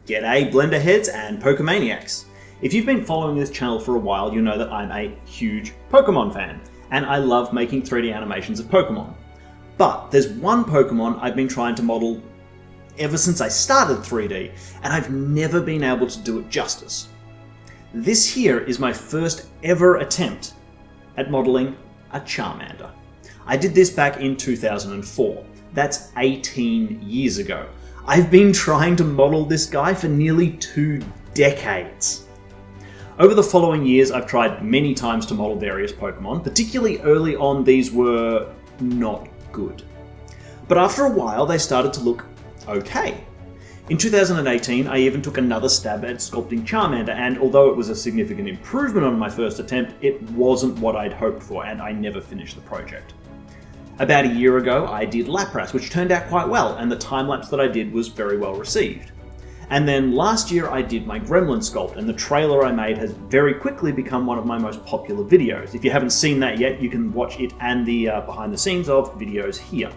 G'day Blender heads and Pokemaniacs! If you've been following this channel for a while, you know that I'm a huge Pokemon fan, and I love making 3D animations of Pokemon. But there's one Pokemon I've been trying to model ever since I started 3D, and I've never been able to do it justice. This here is my first ever attempt at modeling a Charmander. I did this back in 2004. That's 18 years ago. I've been trying to model this guy for nearly 2 decades. Over the following years, I've tried many times to model various Pokemon. Particularly early on, these were not good. But after a while, they started to look okay. In 2018, I even took another stab at sculpting Charmander, and although it was a significant improvement on my first attempt, it wasn't what I'd hoped for, and I never finished the project. About a year ago, I did Lapras, which turned out quite well, and the time-lapse that I did was very well received. And then last year I did my Gremlin sculpt, and the trailer I made has very quickly become one of my most popular videos. If you haven't seen that yet, you can watch it and the behind the scenes of videos here.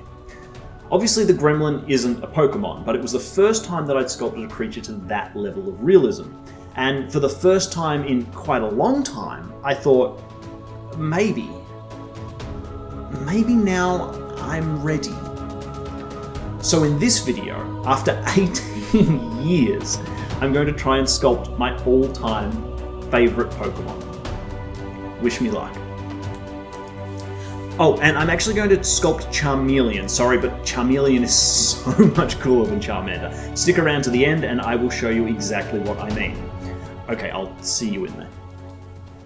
Obviously the Gremlin isn't a Pokemon, but it was the first time that I'd sculpted a creature to that level of realism. And for the first time in quite a long time, I thought, maybe now I'm ready. So in this video, after 18 years, I'm going to try and sculpt my all-time favourite Pokemon. Wish me luck. Oh, and I'm actually going to sculpt Charmeleon. Sorry, but Charmeleon is so much cooler than Charmander. Stick around to the end and I will show you exactly what I mean. Okay, I'll see you in there.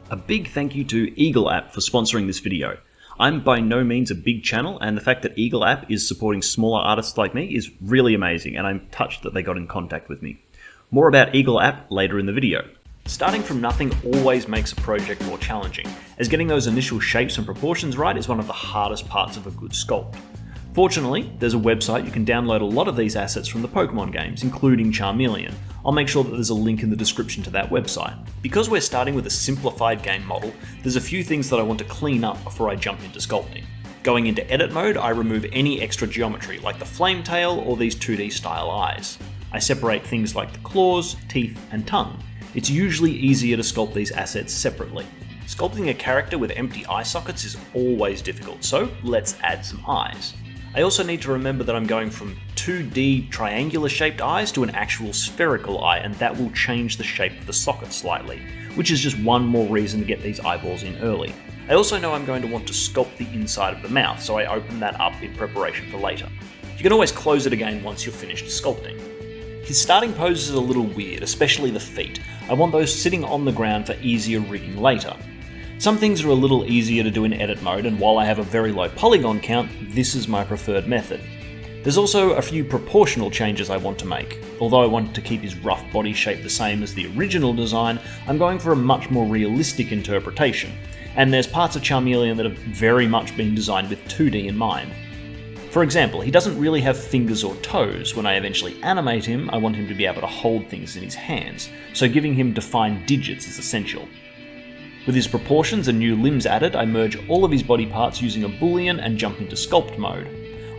A big thank you to Eagle App for sponsoring this video. I'm by no means a big channel, and the fact that Eagle App is supporting smaller artists like me is really amazing, and I'm touched that they got in contact with me. More about Eagle App later in the video. Starting from nothing always makes a project more challenging, as getting those initial shapes and proportions right is one of the hardest parts of a good sculpt. Fortunately, there's a website you can download a lot of these assets from the Pokemon games, including Charmeleon. I'll make sure that there's a link in the description to that website. Because we're starting with a simplified game model, there's a few things that I want to clean up before I jump into sculpting. Going into edit mode, I remove any extra geometry, like the flame tail or these 2D style eyes. I separate things like the claws, teeth, and tongue. It's usually easier to sculpt these assets separately. Sculpting a character with empty eye sockets is always difficult, so let's add some eyes. I also need to remember that I'm going from 2D triangular shaped eyes to an actual spherical eye, and that will change the shape of the socket slightly, which is just one more reason to get these eyeballs in early. I also know I'm going to want to sculpt the inside of the mouth, so I open that up in preparation for later. You can always close it again once you're finished sculpting. His starting pose is a little weird, especially the feet. I want those sitting on the ground for easier rigging later. Some things are a little easier to do in edit mode, and while I have a very low polygon count, this is my preferred method. There's also a few proportional changes I want to make. Although I want to keep his rough body shape the same as the original design, I'm going for a much more realistic interpretation, and there's parts of Charmeleon that have very much been designed with 2D in mind. For example, he doesn't really have fingers or toes. When I eventually animate him, I want him to be able to hold things in his hands, so giving him defined digits is essential. With his proportions and new limbs added, I merge all of his body parts using a boolean and jump into sculpt mode.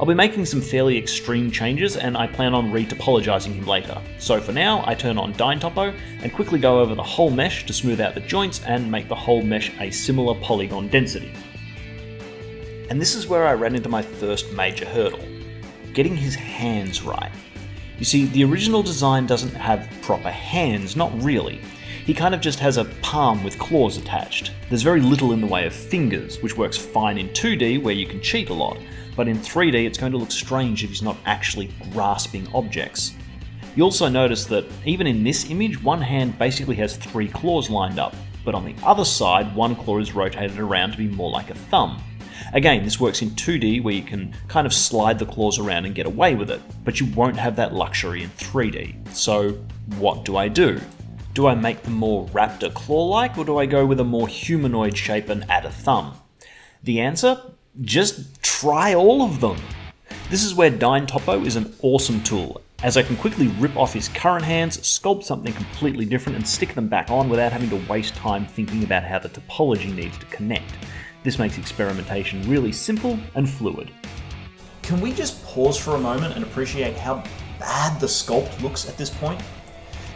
I'll be making some fairly extreme changes, and I plan on retopologizing him later. So for now, I turn on Dyntopo and quickly go over the whole mesh to smooth out the joints and make the whole mesh a similar polygon density. And this is where I ran into my first major hurdle: getting his hands right. You see, the original design doesn't have proper hands, not really. He kind of just has a palm with claws attached. There's very little in the way of fingers, which works fine in 2D where you can cheat a lot, but in 3D it's going to look strange if he's not actually grasping objects. You also notice that even in this image, one hand basically has 3 claws lined up, but on the other side, one claw is rotated around to be more like a thumb. Again, this works in 2D where you can kind of slide the claws around and get away with it, but you won't have that luxury in 3D. So what do I do? Do I make them more raptor claw-like, or do I go with a more humanoid shape and add a thumb? The answer? Just try all of them! This is where Dyntopo is an awesome tool, as I can quickly rip off his current hands, sculpt something completely different and stick them back on without having to waste time thinking about how the topology needs to connect. This makes experimentation really simple and fluid. Can we just pause for a moment and appreciate how bad the sculpt looks at this point?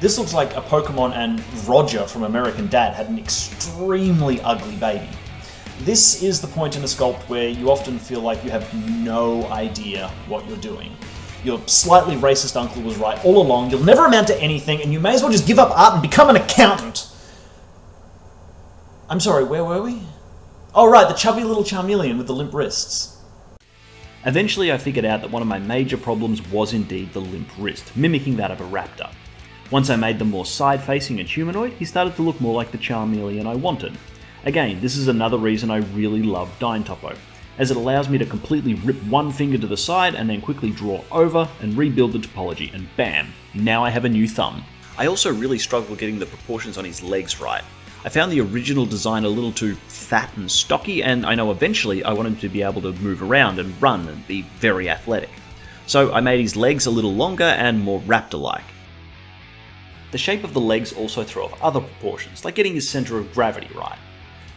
This looks like a Pokemon and Roger from American Dad had an extremely ugly baby. This is the point in a sculpt where you often feel like you have no idea what you're doing. Your slightly racist uncle was right all along, you'll never amount to anything, and you may as well just give up art and become an accountant! I'm sorry, where were we? Oh right, the chubby little Charmeleon with the limp wrists. Eventually I figured out that one of my major problems was indeed the limp wrist, mimicking that of a raptor. Once I made them more side-facing and humanoid, he started to look more like the Charmeleon I wanted. Again, this is another reason I really love Dyntopo, as it allows me to completely rip one finger to the side and then quickly draw over and rebuild the topology, and bam, now I have a new thumb. I also really struggled getting the proportions on his legs right. I found the original design a little too fat and stocky, and I know eventually I want him to be able to move around and run and be very athletic. So I made his legs a little longer and more raptor-like. The shape of the legs also throw off other proportions, like getting his centre of gravity right.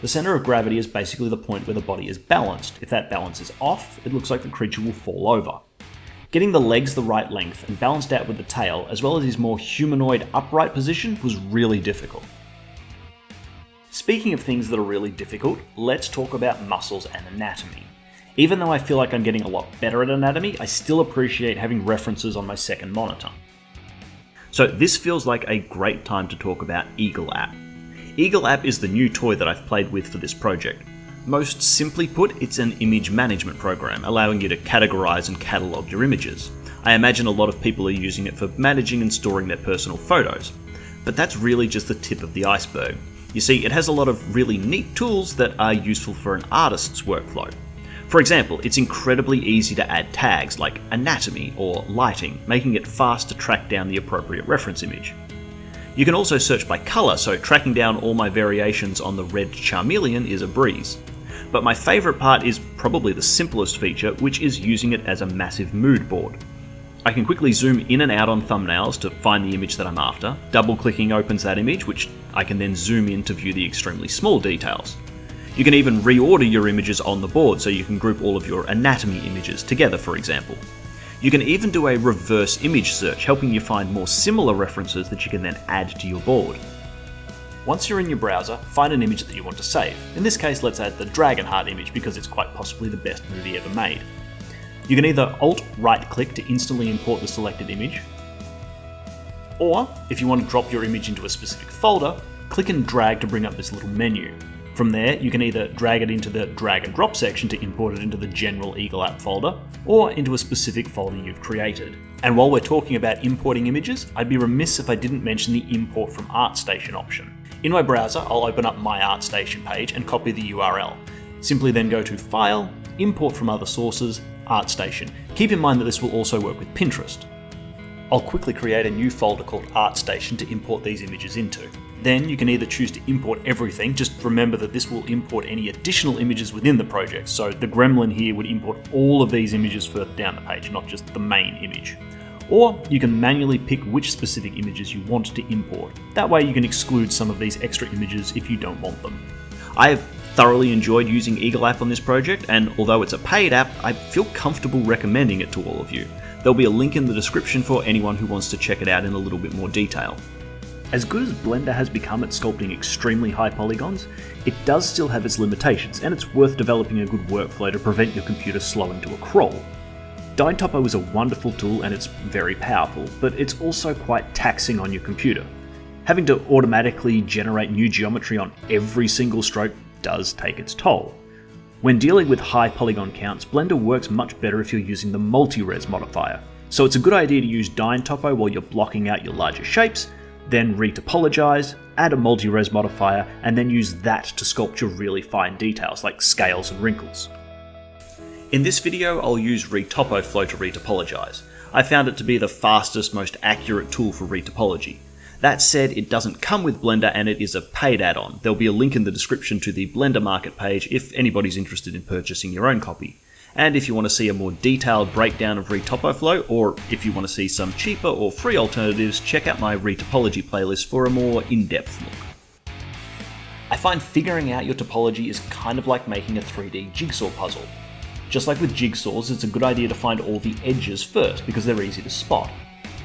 The centre of gravity is basically the point where the body is balanced. If that balance is off, it looks like the creature will fall over. Getting the legs the right length and balanced out with the tail, as well as his more humanoid upright position, was really difficult. Speaking of things that are really difficult, let's talk about muscles and anatomy. Even though I feel like I'm getting a lot better at anatomy, I still appreciate having references on my second monitor. So this feels like a great time to talk about Eagle App. Eagle App is the new toy that I've played with for this project. Most simply put, it's an image management program, allowing you to categorize and catalog your images. I imagine a lot of people are using it for managing and storing their personal photos. But that's really just the tip of the iceberg. You see, it has a lot of really neat tools that are useful for an artist's workflow. For example, it's incredibly easy to add tags like anatomy or lighting, making it fast to track down the appropriate reference image. You can also search by colour, so tracking down all my variations on the red Charmeleon is a breeze. But my favourite part is probably the simplest feature, which is using it as a massive mood board. I can quickly zoom in and out on thumbnails to find the image that I'm after. Double-clicking opens that image, which I can then zoom in to view the extremely small details. You can even reorder your images on the board, so you can group all of your anatomy images together, for example. You can even do a reverse image search, helping you find more similar references that you can then add to your board. Once you're in your browser, find an image that you want to save. In this case, let's add the Dragonheart image because it's quite possibly the best movie ever made. You can either Alt-right-click to instantly import the selected image, or if you want to drop your image into a specific folder, click and drag to bring up this little menu. From there, you can either drag it into the drag and drop section to import it into the general Eagle App folder, or into a specific folder you've created. And while we're talking about importing images, I'd be remiss if I didn't mention the Import from ArtStation option. In my browser, I'll open up my ArtStation page and copy the URL. Simply then go to File, Import from Other Sources, ArtStation. Keep in mind that this will also work with Pinterest. I'll quickly create a new folder called ArtStation to import these images into. Then you can either choose to import everything, just remember that this will import any additional images within the project, so the Gremlin here would import all of these images further down the page, not just the main image. Or you can manually pick which specific images you want to import. That way you can exclude some of these extra images if you don't want them. I have thoroughly enjoyed using Eagle App on this project, and although it's a paid app, I feel comfortable recommending it to all of you. There'll be a link in the description for anyone who wants to check it out in a little bit more detail. As good as Blender has become at sculpting extremely high polygons, it does still have its limitations, and it's worth developing a good workflow to prevent your computer slowing to a crawl. Dyntopo is a wonderful tool and it's very powerful, but it's also quite taxing on your computer. Having to automatically generate new geometry on every single stroke does take its toll. When dealing with high polygon counts, Blender works much better if you're using the Multires Modifier. So it's a good idea to use Dyntopo while you're blocking out your larger shapes, then retopologize, add a Multires modifier, and then use that to sculpt your really fine details like scales and wrinkles. In this video, I'll use Retopoflow to retopologize. I found it to be the fastest, most accurate tool for retopology. That said, it doesn't come with Blender and it is a paid add-on. There'll be a link in the description to the Blender Market page if anybody's interested in purchasing your own copy. And if you want to see a more detailed breakdown of Retopoflow, or if you want to see some cheaper or free alternatives, check out my Retopology playlist for a more in-depth look. I find figuring out your topology is kind of like making a 3D jigsaw puzzle. Just like with jigsaws, it's a good idea to find all the edges first because they're easy to spot.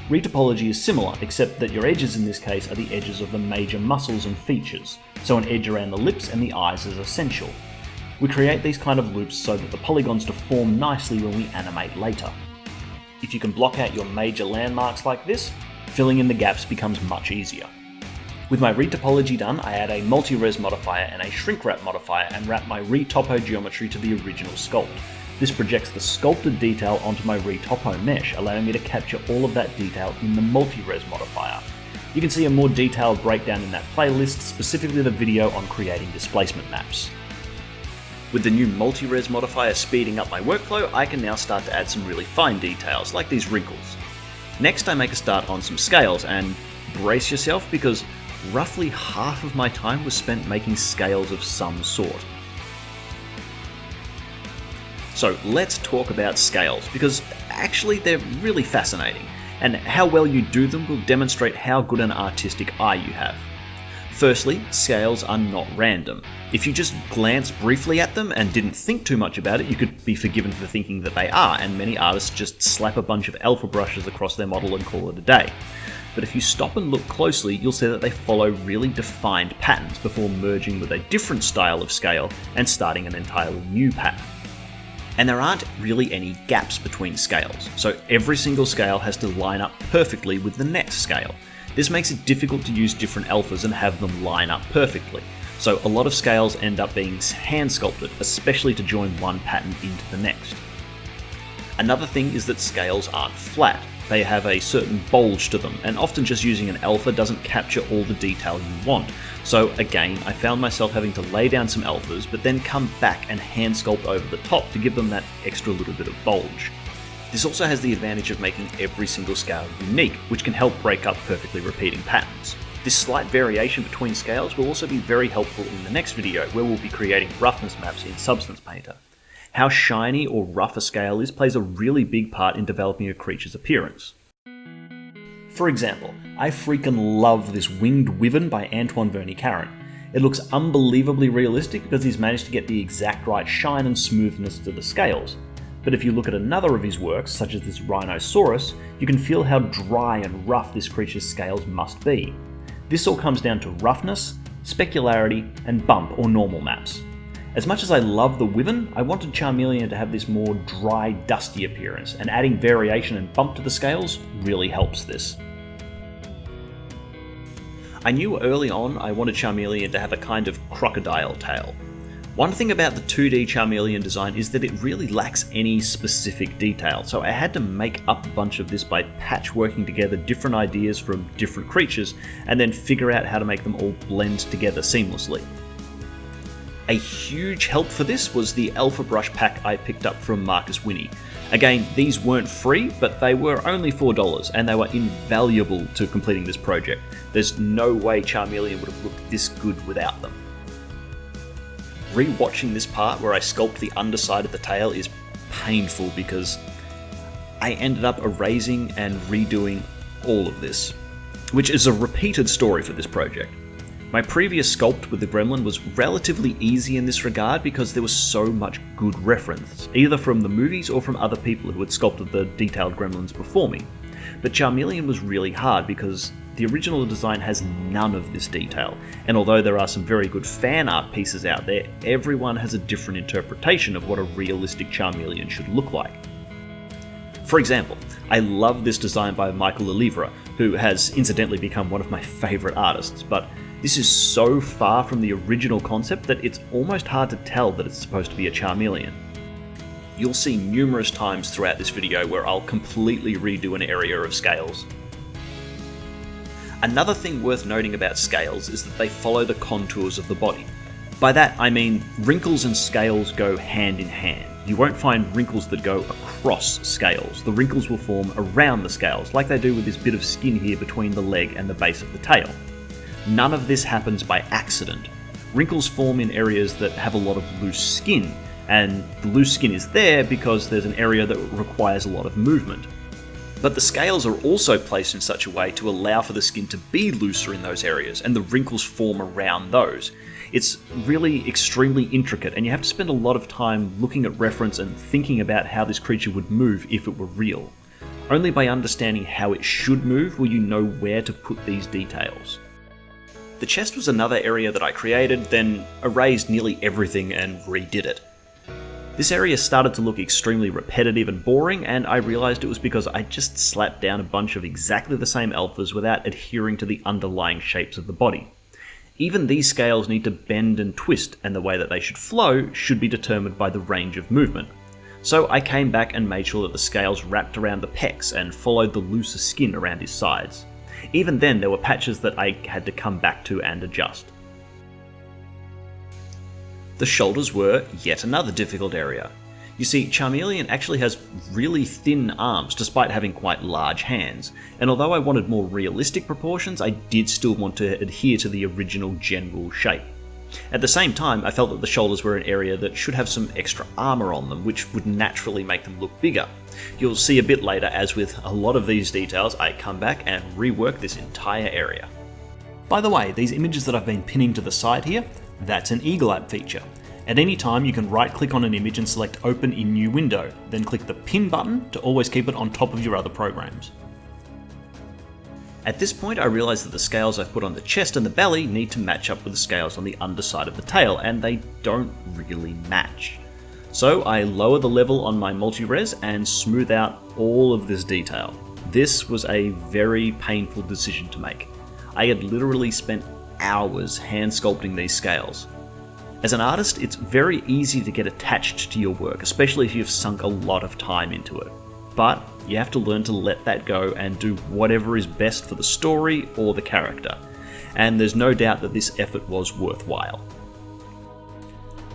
Retopology is similar, except that your edges in this case are the edges of the major muscles and features, so an edge around the lips and the eyes is essential. We create these kind of loops so that the polygons deform nicely when we animate later. If you can block out your major landmarks like this, filling in the gaps becomes much easier. With my retopology done, I add a Multires Modifier and a shrink wrap modifier and wrap my Retopo geometry to the original sculpt. This projects the sculpted detail onto my Retopo mesh, allowing me to capture all of that detail in the Multires Modifier. You can see a more detailed breakdown in that playlist, specifically the video on creating displacement maps. With the new Multires Modifier speeding up my workflow, I can now start to add some really fine details, like these wrinkles. Next I make a start on some scales, and brace yourself because roughly half of my time was spent making scales of some sort. So let's talk about scales, because actually they're really fascinating, and how well you do them will demonstrate how good an artistic eye you have. Firstly, scales are not random. If you just glance briefly at them and didn't think too much about it, you could be forgiven for thinking that they are, and many artists just slap a bunch of alpha brushes across their model and call it a day. But if you stop and look closely, you'll see that they follow really defined patterns before merging with a different style of scale and starting an entirely new pattern. And there aren't really any gaps between scales, so every single scale has to line up perfectly with the next scale. This makes it difficult to use different alphas and have them line up perfectly, so a lot of scales end up being hand sculpted, especially to join one pattern into the next. Another thing is that scales aren't flat. They have a certain bulge to them, and often just using an alpha doesn't capture all the detail you want. So again, I found myself having to lay down some alphas, but then come back and hand sculpt over the top to give them that extra little bit of bulge. This also has the advantage of making every single scale unique, which can help break up perfectly repeating patterns. This slight variation between scales will also be very helpful in the next video, where we'll be creating roughness maps in Substance Painter. How shiny or rough a scale is plays a really big part in developing a creature's appearance. For example, I freaking love this Winged Wyvern by Antoine Verny-Caron. It looks unbelievably realistic because he's managed to get the exact right shine and smoothness to the scales. But if you look at another of his works, such as this Rhinoceros, you can feel how dry and rough this creature's scales must be. This all comes down to roughness, specularity, and bump or normal maps. As much as I love the Wyvern, I wanted Charmeleon to have this more dry, dusty appearance, and adding variation and bump to the scales really helps this. I knew early on I wanted Charmeleon to have a kind of crocodile tail. One thing about the 2D Charmeleon design is that it really lacks any specific detail, so I had to make up a bunch of this by patchworking together different ideas from different creatures, and then figure out how to make them all blend together seamlessly. A huge help for this was the alpha brush pack I picked up from Marcus Winnie. Again, these weren't free, but they were only $4, and they were invaluable to completing this project. There's no way Charmeleon would have looked this good without them. Rewatching this part where I sculpt the underside of the tail is painful because I ended up erasing and redoing all of this, which is a repeated story for this project. My previous sculpt with the Gremlin was relatively easy in this regard because there was so much good reference, either from the movies or from other people who had sculpted the detailed Gremlins before me. But Charmeleon was really hard because the original design has none of this detail, and although there are some very good fan art pieces out there, everyone has a different interpretation of what a realistic Charmeleon should look like. For example, I love this design by Michael Olivera, who has incidentally become one of my favourite artists, but this is so far from the original concept that it's almost hard to tell that it's supposed to be a Charmeleon. You'll see numerous times throughout this video where I'll completely redo an area of scales. Another thing worth noting about scales is that they follow the contours of the body. By that I mean wrinkles and scales go hand in hand. You won't find wrinkles that go across scales. The wrinkles will form around the scales, like they do with this bit of skin here between the leg and the base of the tail. None of this happens by accident. Wrinkles form in areas that have a lot of loose skin, and the loose skin is there because there's an area that requires a lot of movement. But the scales are also placed in such a way to allow for the skin to be looser in those areas, and the wrinkles form around those. It's really extremely intricate, and you have to spend a lot of time looking at reference and thinking about how this creature would move if it were real. Only by understanding how it should move will you know where to put these details. The chest was another area that I created, then erased nearly everything and redid it. This area started to look extremely repetitive and boring, and I realised it was because I just slapped down a bunch of exactly the same alphas without adhering to the underlying shapes of the body. Even these scales need to bend and twist, and the way that they should flow should be determined by the range of movement. So I came back and made sure that the scales wrapped around the pecs and followed the looser skin around his sides. Even then, there were patches that I had to come back to and adjust. The shoulders were yet another difficult area. You see, Charmeleon actually has really thin arms despite having quite large hands, and although I wanted more realistic proportions, I did still want to adhere to the original general shape. At the same time, I felt that the shoulders were an area that should have some extra armour on them, which would naturally make them look bigger. You'll see a bit later, as with a lot of these details, I come back and rework this entire area. By the way, these images that I've been pinning to the side here, that's an Eagle App feature. At any time, you can right-click on an image and select Open in New Window, then click the Pin button to always keep it on top of your other programs. At this point, I realised that the scales I've put on the chest and the belly need to match up with the scales on the underside of the tail, and they don't really match. So I lower the level on my multi-res and smooth out all of this detail. This was a very painful decision to make. I had literally spent hours hand sculpting these scales. As an artist, it's very easy to get attached to your work, especially if you've sunk a lot of time into it. But you have to learn to let that go and do whatever is best for the story or the character. And there's no doubt that this effort was worthwhile.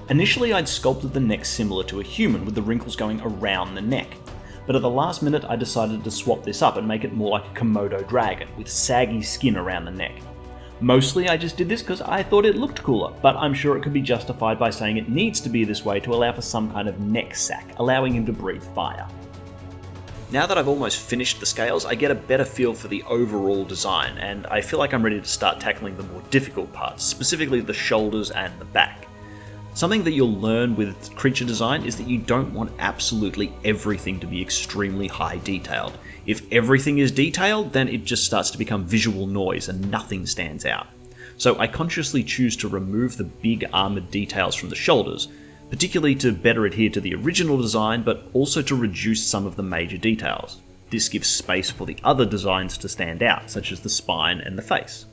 Initially, I'd sculpted the neck similar to a human, with the wrinkles going around the neck. But at the last minute, I decided to swap this up and make it more like a Komodo dragon, with saggy skin around the neck. Mostly I just did this because I thought it looked cooler, but I'm sure it could be justified by saying it needs to be this way to allow for some kind of neck sack, allowing him to breathe fire. Now that I've almost finished the scales, I get a better feel for the overall design, and I feel like I'm ready to start tackling the more difficult parts, specifically the shoulders and the back. Something that you'll learn with creature design is that you don't want absolutely everything to be extremely high detailed. If everything is detailed, then it just starts to become visual noise and nothing stands out. So I consciously choose to remove the big armoured details from the shoulders, particularly to better adhere to the original design, but also to reduce some of the major details. This gives space for the other designs to stand out, such as the spine and the face.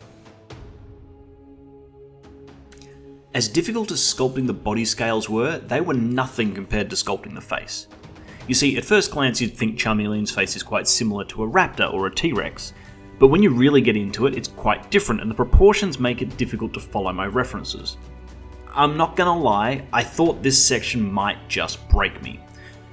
As difficult as sculpting the body scales were, they were nothing compared to sculpting the face. You see, at first glance you'd think Charmeleon's face is quite similar to a raptor or a T-Rex, but when you really get into it, it's quite different and the proportions make it difficult to follow my references. I'm not gonna lie, I thought this section might just break me.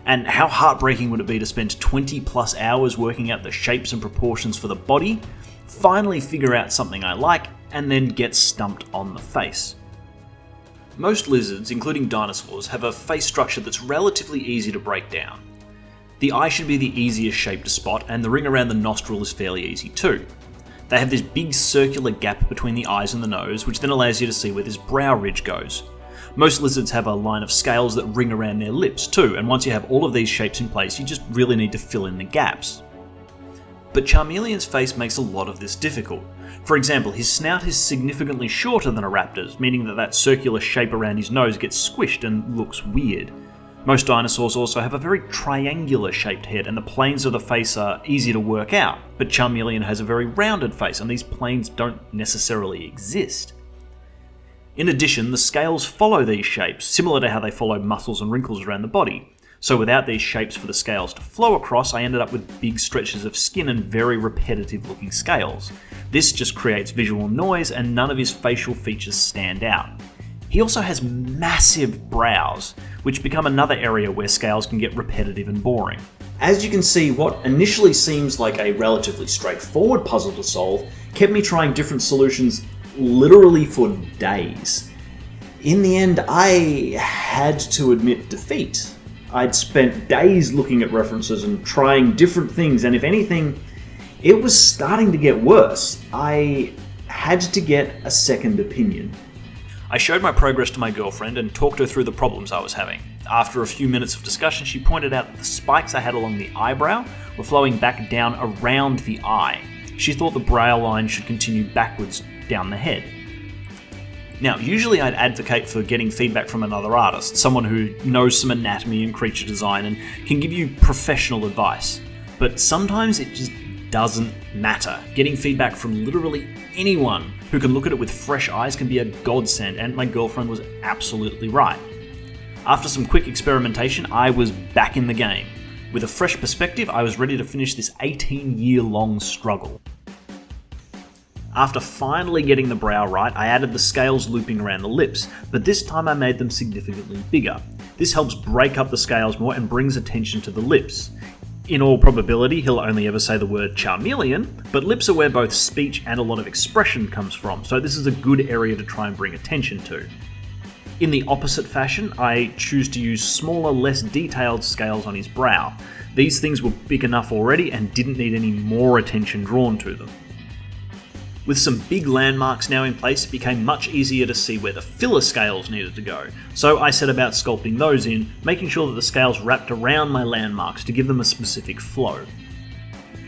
And how heartbreaking would it be to spend 20 plus hours working out the shapes and proportions for the body, finally figure out something I like, and then get stumped on the face. Most lizards, including dinosaurs, have a face structure that's relatively easy to break down. The eye should be the easiest shape to spot, and the ring around the nostril is fairly easy too. They have this big circular gap between the eyes and the nose, which then allows you to see where this brow ridge goes. Most lizards have a line of scales that ring around their lips too, and once you have all of these shapes in place, you just really need to fill in the gaps. But Charmeleon's face makes a lot of this difficult. For example, his snout is significantly shorter than a raptor's, meaning that circular shape around his nose gets squished and looks weird. Most dinosaurs also have a very triangular shaped head, and the planes of the face are easy to work out, but Charmeleon has a very rounded face, and these planes don't necessarily exist. In addition, the scales follow these shapes, similar to how they follow muscles and wrinkles around the body. So without these shapes for the scales to flow across, I ended up with big stretches of skin and very repetitive looking scales. This just creates visual noise and none of his facial features stand out. He also has massive brows, which become another area where scales can get repetitive and boring. As you can see, what initially seems like a relatively straightforward puzzle to solve kept me trying different solutions literally for days. In the end, I had to admit defeat. I'd spent days looking at references and trying different things, and if anything, it was starting to get worse. I had to get a second opinion. I showed my progress to my girlfriend and talked her through the problems I was having. After a few minutes of discussion, she pointed out that the spikes I had along the eyebrow were flowing back down around the eye. She thought the brow line should continue backwards down the head. Now, usually I'd advocate for getting feedback from another artist, someone who knows some anatomy and creature design and can give you professional advice. But sometimes it just doesn't matter. Getting feedback from literally anyone who can look at it with fresh eyes can be a godsend, and my girlfriend was absolutely right. After some quick experimentation, I was back in the game. With a fresh perspective, I was ready to finish this 18-year-long struggle. After finally getting the brow right, I added the scales looping around the lips, but this time I made them significantly bigger. This helps break up the scales more and brings attention to the lips. In all probability, he'll only ever say the word Charmeleon, but lips are where both speech and a lot of expression comes from, so this is a good area to try and bring attention to. In the opposite fashion, I choose to use smaller, less detailed scales on his brow. These things were big enough already and didn't need any more attention drawn to them. With some big landmarks now in place, it became much easier to see where the filler scales needed to go, so I set about sculpting those in, making sure that the scales wrapped around my landmarks to give them a specific flow.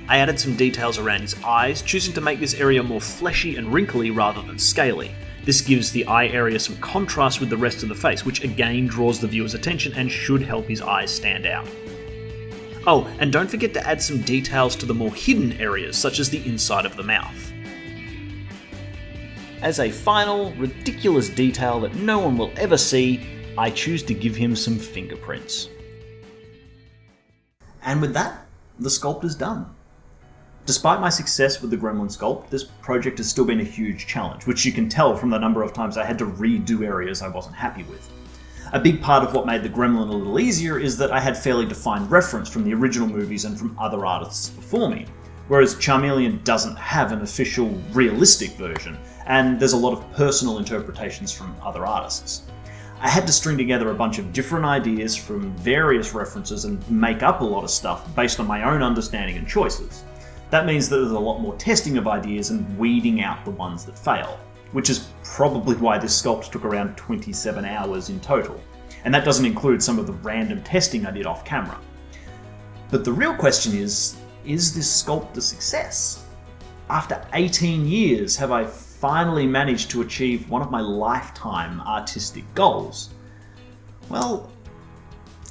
I added some details around his eyes, choosing to make this area more fleshy and wrinkly rather than scaly. This gives the eye area some contrast with the rest of the face, which again draws the viewer's attention and should help his eyes stand out. Oh, and don't forget to add some details to the more hidden areas, such as the inside of the mouth. As a final, ridiculous detail that no one will ever see, I choose to give him some fingerprints. And with that, the sculpt is done. Despite my success with the Gremlin sculpt, this project has still been a huge challenge, which you can tell from the number of times I had to redo areas I wasn't happy with. A big part of what made the Gremlin a little easier is that I had fairly defined reference from the original movies and from other artists before me, whereas Charmeleon doesn't have an official, realistic version, and there's a lot of personal interpretations from other artists. I had to string together a bunch of different ideas from various references and make up a lot of stuff based on my own understanding and choices. That means that there's a lot more testing of ideas and weeding out the ones that fail, which is probably why this sculpt took around 27 hours in total. And that doesn't include some of the random testing I did off camera. But the real question is this sculpt a success? After 18 years, have I finally managed to achieve one of my lifetime artistic goals? Well,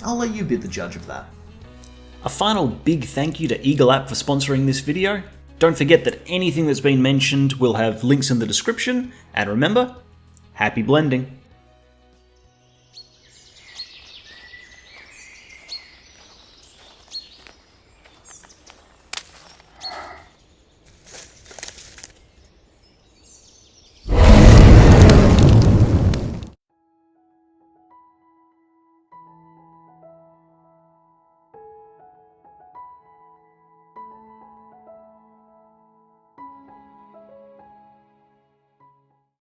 I'll let you be the judge of that. A final big thank you to Eagle App for sponsoring this video. Don't forget that anything that's been mentioned will have links in the description, and remember, happy blending!